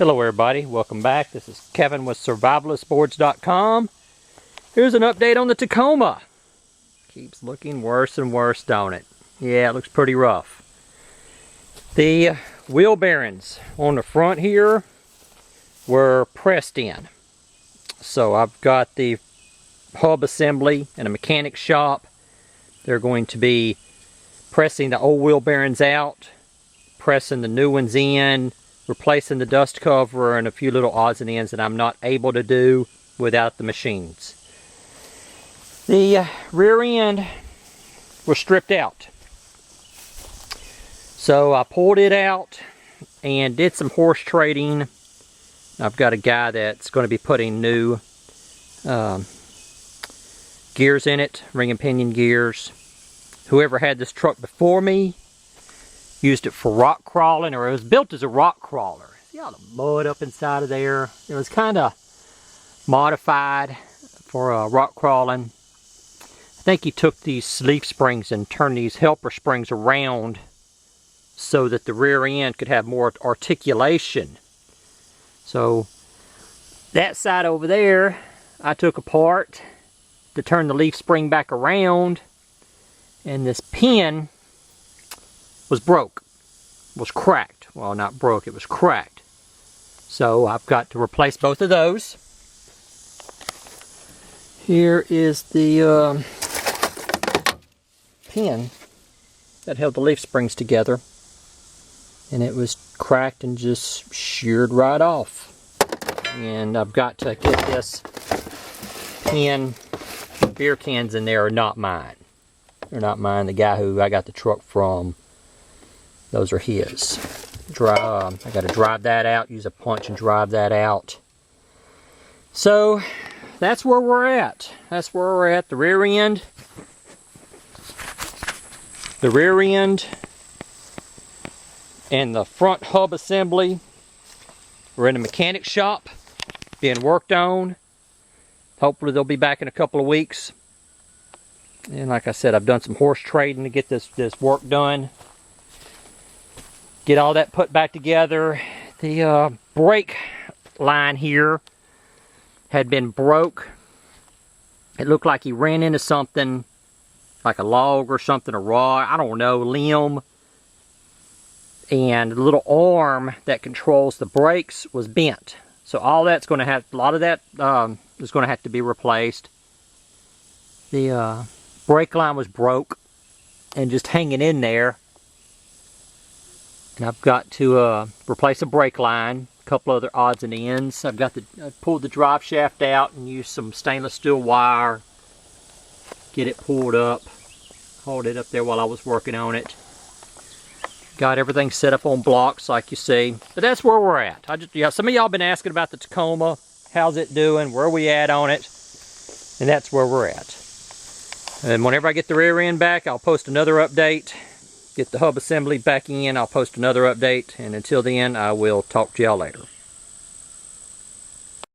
Hello everybody, welcome back. This is Kevin with survivalistboards.com. Here's an update on the Tacoma. Keeps looking worse and worse, don't it? Yeah, it looks pretty rough. The wheel bearings on the front here were pressed in. So I've got the hub assembly in a mechanic shop. They're going to be pressing the old wheel bearings out, pressing the new ones in, replacing the dust cover, and a few little odds and ends that I'm not able to do without the machines. The rear end was stripped out. So I pulled it out and did some horse trading. I've got a guy that's going to be putting new gears in it, ring and pinion gears. Whoever had this truck before me used it for rock crawling, or it was built as a rock crawler. See all the mud up inside of there? It was kind of modified for rock crawling. I think he took these leaf springs and turned these helper springs around so that the rear end could have more articulation. So that side over there I took apart to turn the leaf spring back around, and this pin was broke, was cracked. Well, not broke, it was cracked. So I've got to replace both of those. Here is the pin that held the leaf springs together, and it was cracked and just sheared right off. And I've got to get this pin. Beer cans in there are not mine. They're not mine. The guy who I got the truck from, those are his. I got to drive that out, use a punch and drive that out. So that's where we're at. That's where we're at. The rear end and the front hub assembly are in a mechanic shop being worked on. Hopefully they'll be back in a couple of weeks. And like I said, I've done some horse trading to get this work done. Get all that put back together. The brake line here had been broke. It looked like he ran into something, like a log or something, a rock, I don't know, limb. And the little arm that controls the brakes was bent. So all that's going to have, a lot of that is going to have to be replaced. The brake line was broke and just hanging in there. And I've got to replace a brake line, a couple other odds and ends. I pulled the drive shaft out and used some stainless steel wire. Get it pulled up. Hauled it up there while I was working on it. Got everything set up on blocks like you see. But that's where we're at. Some of y'all been asking about the Tacoma. How's it doing? Where are we at on it? And that's where we're at. And whenever I get the rear end back, I'll post another update. Get the hub assembly back in, I'll post another update. And until then, I will talk to y'all later.